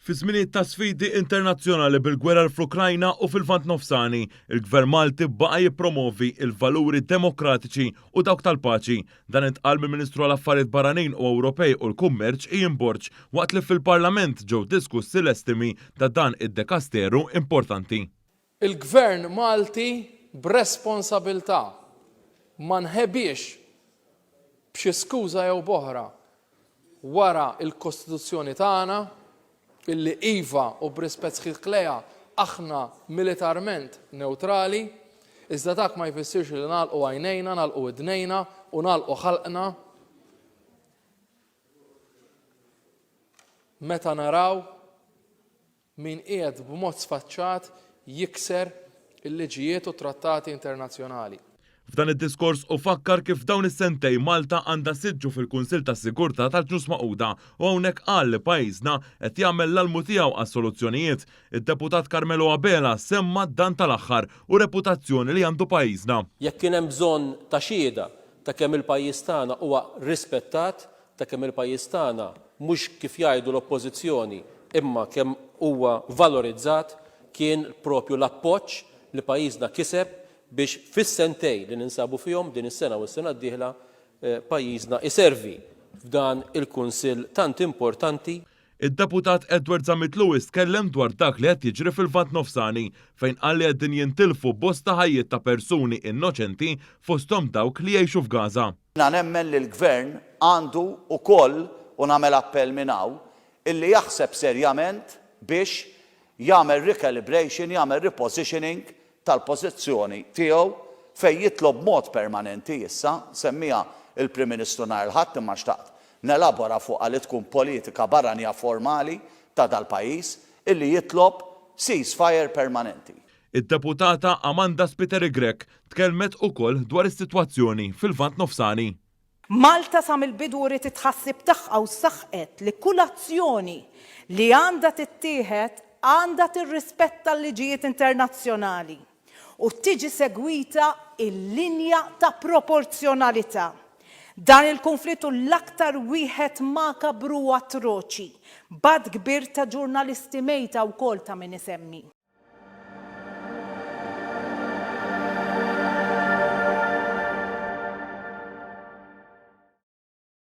Fi żminijiet ta' sfidi internazzjonali bil-gwerra fl-Ukrajna u fil-Lvant Nofsani, il-Gvern Malti baqa' jippromovi il-valuri demokratiċi u dawk tal-paċi. Dan intqal mill-Ministru għall-Affarijiet Barranin u Ewropej u l-Kummerċ Ian Borg waqt li fil-Parlament ġew diskussi l-estimi ta' dan id-dekasteru importanti. Il-Gvern Malti b'responsabilità ma nħebiex b'xi skuża jew boħra wara il-Kostituzzjoni tagħna illi iva u b'rispett sħiħ lejha aħna militarment neutrali, iżda dak ma jfissirx li nagħlqu għajnejna, nagħlqu idnejna u nagħlqu ħalqna meta naraw min qiegħed b'mod sfaċċat jikser il-liġijiet u trattati internazzjonali. F'dan id-diskors u fakkar kif dawn is-sentej Malta għandha siġġu fil-Kunsill tas-Sigurtà tal-Ġnus Magħquda u hawnhekk qal li pajjiżna qed jagħmel l-almu tiegħu għas-soluzzjonijiet. Id-deputat Carmelo Abela semma dan tal-aħħar u reputazzjoni li għandu pajjiżna. Jekk kien hemm bżonn ta' xhieda ta' kemm il-pajjiż tagħna huwa rispettat, ta' kemm il-pajjiż tagħna mhux kif jgħidu l-oppożizzjoni imma kemm huwa valorizzat, kien propju l-appoġġ li pajjiżna kiseb biex fis-sentej li ninsabu fihom din is-sena u s-sena d-dieħla pajjiżna iservi f'dan il-Kunsill tant importanti. Id-deputat Edward Zammit Lewis tkellem dwar dak li qed jiġri fil-Lvant Nofsani fejn qal li qegħdin jintilfu bosta ħajjiet ta' persuni innoċenti fosthom dawk li jgħixu f'Gaza. Nemmen li l-Gvern għandu wkoll u nagħmel appell minn hawn illi jaħseb serjament biex jagħmel recalibration, jagħmel repositioning tal-pożizzjoni tiegħu fejn jitlob mod permanenti issa semmiha il-Prim Ministru nhar il-Ħadd imma xtaqt nelabora fuqha li tkun politika barranija formali ta' dal-pajjiż illi jitlob ceasefire permanenti. Id-deputata Amanda Spiteri Grek tkellmet ukoll dwar is-sitwazzjoni fil-Lvant Nofsani. Malta sa mill-bidu rid titħassib tagħha u saħqet li kull azzjoni li għandha tittieħed għandha tirrispetta l-liġijiet internazzjonali u tiġi segwita il-linja ta' proporzjonalità. Dan il-konflittu l-aktar wieħed makabru atroċi, bad kbir ta' ġurnalisti mejta wkoll ta' min isemmi.